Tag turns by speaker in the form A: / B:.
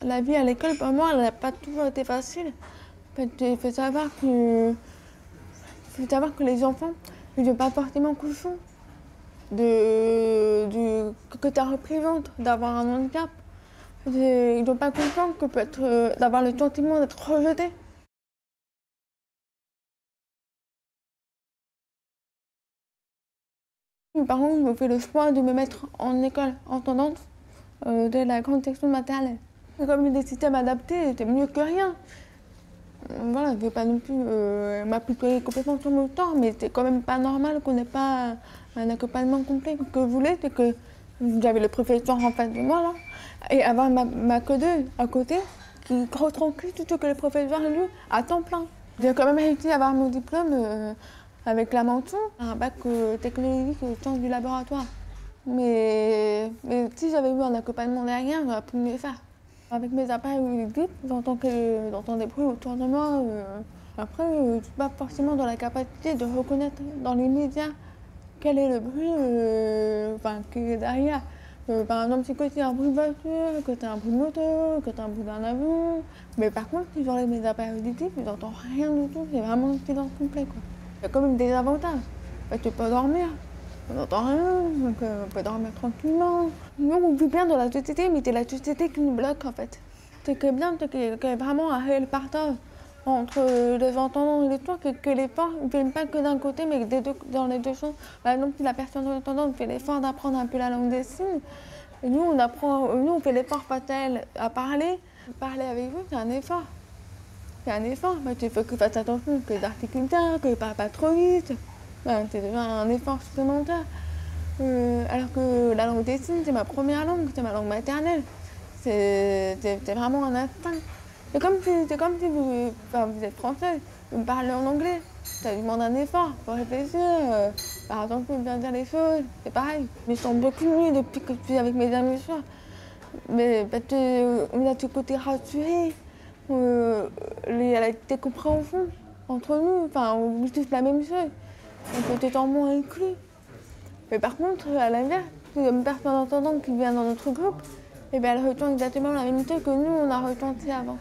A: La vie à l'école, pour moi, elle n'a pas toujours été facile. En fait, il faut savoir que les enfants ne sont pas forcément conscients que ça représente d'avoir un handicap. Ils n'ont pas conscience que peut être d'avoir le sentiment d'être rejeté. Mes parents m'ont fait le choix de me mettre en école en tendance dès la grande section maternelle. Et comme des systèmes adaptés, c'était mieux que rien. Voilà, je ne veux pas non plus m'appliquer complètement sur mon temps, mais c'est quand même pas normal qu'on n'ait pas un accompagnement complet. Ce que je voulais, c'est que j'avais le professeur en face de moi, là, et avoir ma codeuse à côté, qui retranscrit tout ce que le professeur lui à temps plein. J'ai quand même réussi à avoir mon diplôme avec la mention, un bac technologique au sciences du laboratoire. Mais si j'avais eu un accompagnement derrière, j'aurais pu mieux faire. Avec mes appareils auditifs, j'entends des bruits autour de moi. Après, je ne suis pas forcément dans la capacité de reconnaître dans les médias quel est le bruit qui est derrière. Par exemple, si c'est un bruit de voiture, que c'est un bruit de moto, que c'est un bruit d'un avion. Mais par contre, si j'enlève mes appareils auditifs, je n'entends rien du tout. C'est vraiment un silence complet, quoi. Il y a quand même des avantages. Tu peux dormir. On n'entend rien, donc on peut dormir tranquillement. Nous, on vit bien dans la société, mais c'est la société qui nous bloque en fait. C'est que bien, c'est qu'il y a vraiment un réel partage entre les entendants et les sourds, que l'effort ne viennent pas que d'un côté, mais dans les deux sens. Par exemple, si la personne entendante fait l'effort d'apprendre un peu la langue des signes, et nous, on fait l'effort face à elle à parler. Parler avec vous, c'est un effort. C'est un effort. Il faut que tu fasses attention, que les articles bien, que tu ne parles pas trop vite. C'est déjà un effort supplémentaire. Alors que la langue des signes, c'est ma première langue, c'est ma langue maternelle. C'est vraiment un instinct. C'est comme si vous êtes français, vous me parlez en anglais. Ça demande un effort pour réfléchir, par exemple, pour bien dire les choses, c'est pareil. Mais je sens beaucoup mieux depuis que je suis avec mes amis soirs. Mais parce qu'on a ce côté rassuré, il y a la compréhension entre nous, on vit tous la même chose. On peut être en moins inclus. Mais par contre, à l'inverse, si une personne entendante qui vient dans notre groupe, elle ressent exactement la même chose que nous, on a ressenti avant.